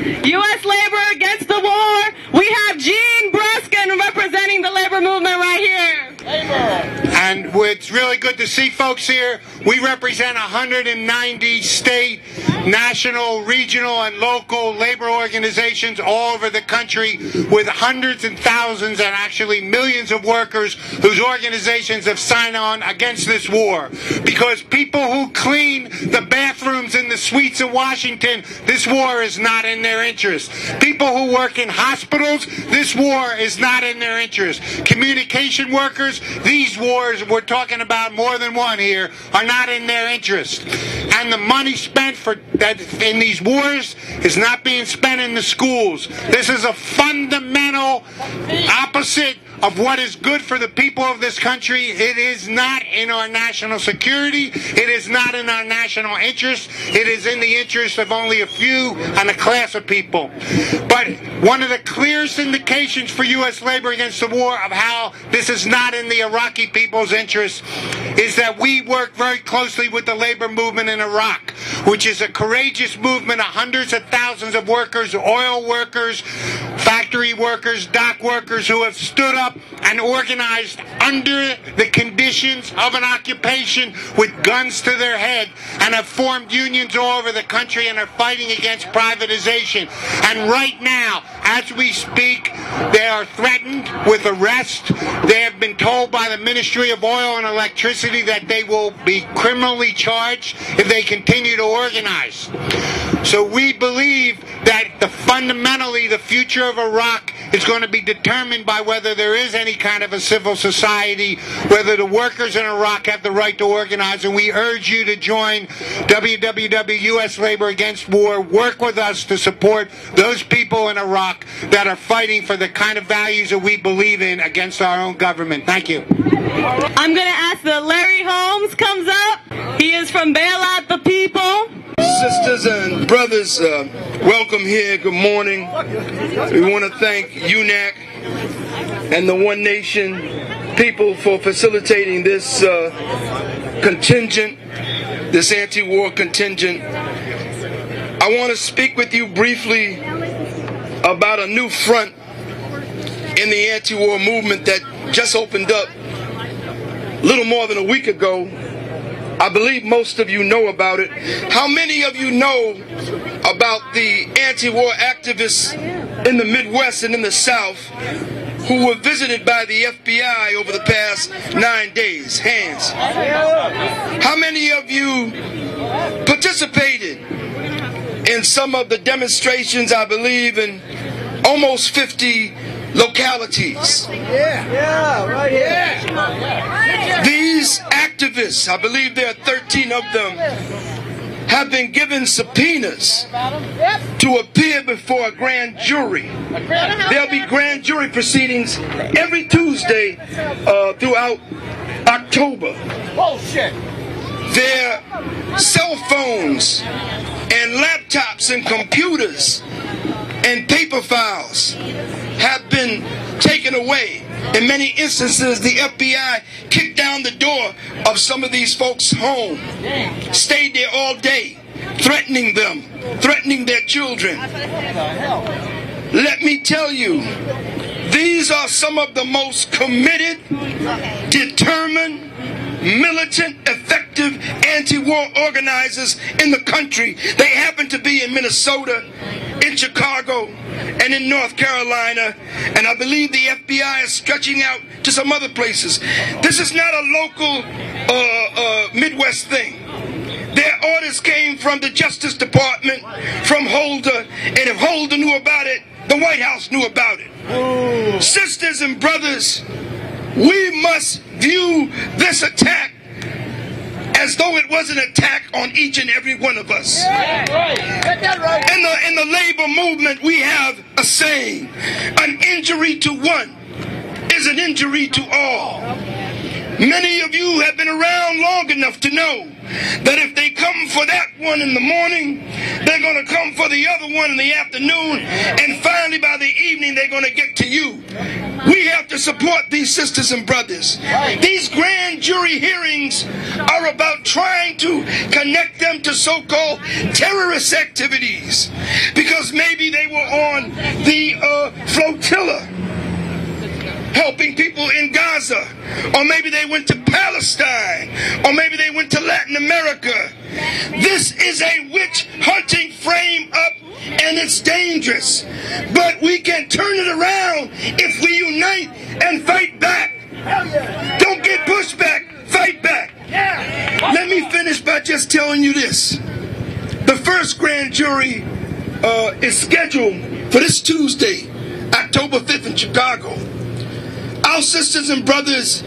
U.S. Labor Against the War. We have Gene Bruskin representing the labor movement right here. And it's really good to see folks here. We represent 190 state, national, regional, and local labor organizations all over the country with hundreds and thousands and actually millions of workers whose organizations have signed on against this war. Because people who clean the bathrooms in the suites of Washington, this war is not in their interest. People who work in hospitals, this war is not in their interest. Communication workers, these wars, we're talking about more than one here, are not in their interest. And the money spent in these wars is not being spent in the schools. This is a fundamental opposite of what is good for the people of this country. It is not in our national security. It is not in our national interest. It is in the interest of only a few and a class of people. But one of the clearest indications for U.S. labor against the war of how this is not in the Iraqi people's interest is that we work very closely with the labor movement in Iraq, which is a courageous movement of hundreds of thousands of workers, oil workers, factory workers, dock workers who have stood up and organized under the conditions of an occupation with guns to their head and have formed unions all over the country and are fighting against privatization. And right now, as we speak, they are threatened with arrest. They have been told by the Ministry of Oil and Electricity that they will be criminally charged if they continue to organize. So we believe that fundamentally the future of Iraq is going to be determined by whether there is any kind of a civil society, whether the workers in Iraq have the right to organize, and we urge you to join WWW U.S. Labor Against War. Work with us to support those people in Iraq that are fighting for the kind of values that we believe in against our own government. Thank you. I'm going to ask that Larry Holmes comes up. He is from Bail Out the People. Sisters and brothers, welcome here. Good morning. We want to thank UNAC and the One Nation people for facilitating this contingent, this anti-war contingent. I want to speak with you briefly about a new front in the anti-war movement that just opened up a little more than a week ago. I believe most of you know about it. How many of you know about the anti-war activists in the Midwest and in the South who were visited by the FBI over the past 9 days? Hands. How many of you participated in some of the demonstrations, I believe, in almost 50 localities? These activists, I believe there are 13 of them, have been given subpoenas to appear before a grand jury. There'll be grand jury proceedings every Tuesday throughout October. Their cell phones and laptops and computers and paper files have been taken away. In many instances, the FBI kicked down the door of some of these folks' home, stayed there all day, threatening them, threatening their children. Let me tell you, these are some of the most committed, determined, militant, effective anti-war organizers in the country. They happen to be in Minnesota, in Chicago, and in North Carolina, and I believe the FBI is stretching out to some other places. This is not a local Midwest thing. Their orders came from the Justice Department, from Holder, and if Holder knew about it, the White House knew about it. Ooh. Sisters and brothers, we must view this attack as though it was an attack on each and every one of us. Yeah, right. Get that right. In the labor movement, we have a saying: an injury to one is an injury to all. Many of you have been around long enough to know that if they come for that one in the morning. They're going to come for the other one in the afternoon. And finally, by the evening, they're going to get to you. We have to support these sisters and brothers. These grand jury hearings are about trying to connect them to so-called terrorist activities. Because maybe they were on the flotilla helping people in Gaza, or maybe they went to Palestine, or maybe they went to Latin America. This is a witch hunting frame up, and it's dangerous. But we can turn it around if we unite and fight back. Don't get pushed back, fight back. Let me finish by just telling you this. The first grand jury is scheduled for this Tuesday, October 5th in Chicago. Our sisters and brothers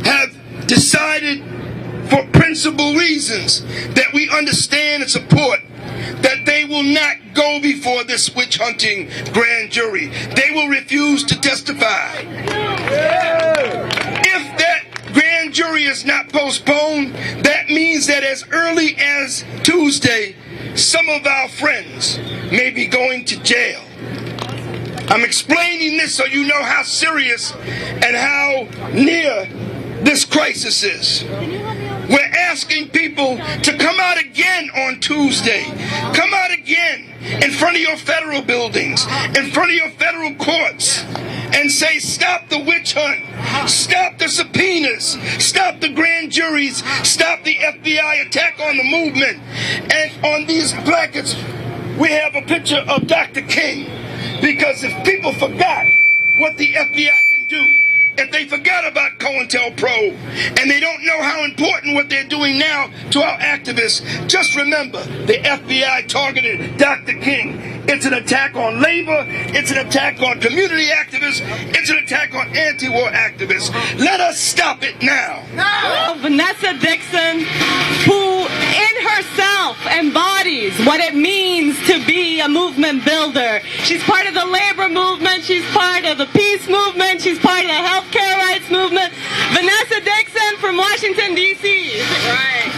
have decided, for principal reasons that we understand and support, that they will not go before this witch hunting grand jury. They will refuse to testify. If that grand jury is not postponed, that means that as early as Tuesday, some of our friends may be going to jail. I'm explaining this so you know how serious and how near this crisis is. We're asking people to come out again on Tuesday. Come out again in front of your federal buildings, in front of your federal courts, and say, stop the witch hunt, stop the subpoenas, stop the grand juries, stop the FBI attack on the movement. And on these placards, we have a picture of Dr. King. Because if people forgot what the FBI can do, if they forgot about COINTELPRO, and they don't know how important what they're doing now to our activists, just remember, the FBI targeted Dr. King. It's an attack on labor, it's an attack on community activists, it's an attack on anti-war activists. Let us stop it now. Vanessa Dixon, who in herself embodies what it means to be a movement builder. She's part of the labor movement, she's part of the peace movement, she's part of the healthcare rights movement. Vanessa Dixon from Washington, D.C. Right.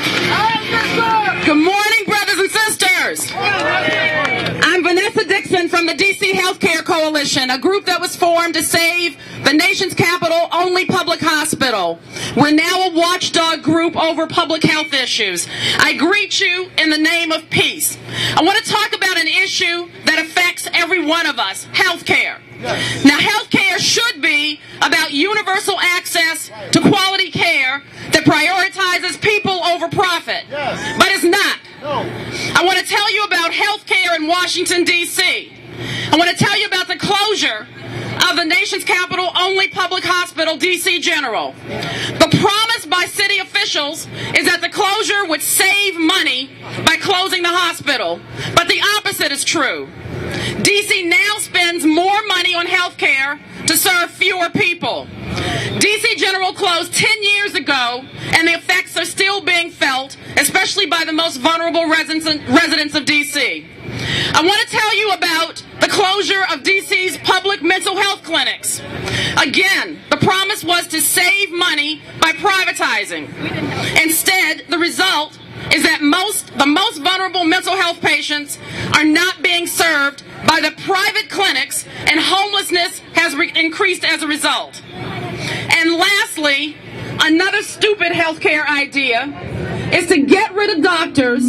Good morning, brothers and sisters. I'm Vanessa Dixon from the D.C. Healthcare Coalition, a group that was formed to save the nation's capital only public hospital. We're now a watchdog group over public health issues. I greet you in the name of peace. I want to talk about an issue that affects every one of us, healthcare. Now, healthcare should be about universal access to quality care that prioritizes people over profit, but it's not. I want to tell you about healthcare in Washington, D.C. I want to tell you about the closure of the nation's capital-only public hospital, D.C. General. The promise by city officials is that the closure would save money by closing the hospital, but the opposite is true. D.C. now spends more money on health care to serve fewer people. D.C. General closed 10 years ago, and the effects are still being felt, especially by the most vulnerable residents of D.C. I want to tell you about the closure of D.C.'s public mental health clinics. Again, the promise was to save money by privatizing. Instead, the result is that the most vulnerable mental health patients are not being served by the private clinics, and homelessness has increased as a result. And lastly, another stupid healthcare idea is to get rid of doctors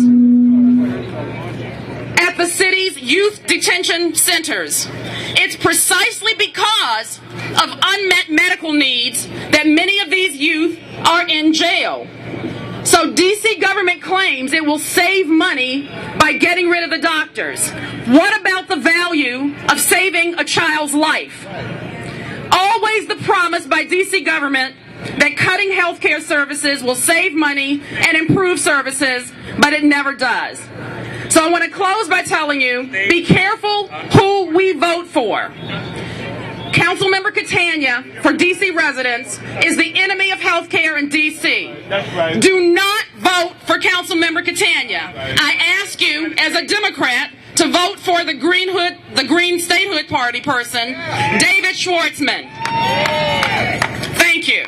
at the city's youth detention centers. It's precisely because of unmet medical needs that many of these youth are in jail. So D.C. government claims it will save money by getting rid of the doctors. What about the value of saving a child's life? Always the promise by D.C. government that cutting health care services will save money and improve services, but it never does. So I want to close by telling you, be careful who we vote for. Councilmember Catania, for D.C. residents, is the enemy of health care in D.C. That's right. Do not vote for Councilmember Catania. I ask you, as a Democrat, to vote for the Green Statehood Party person, David Schwartzman. Thank you.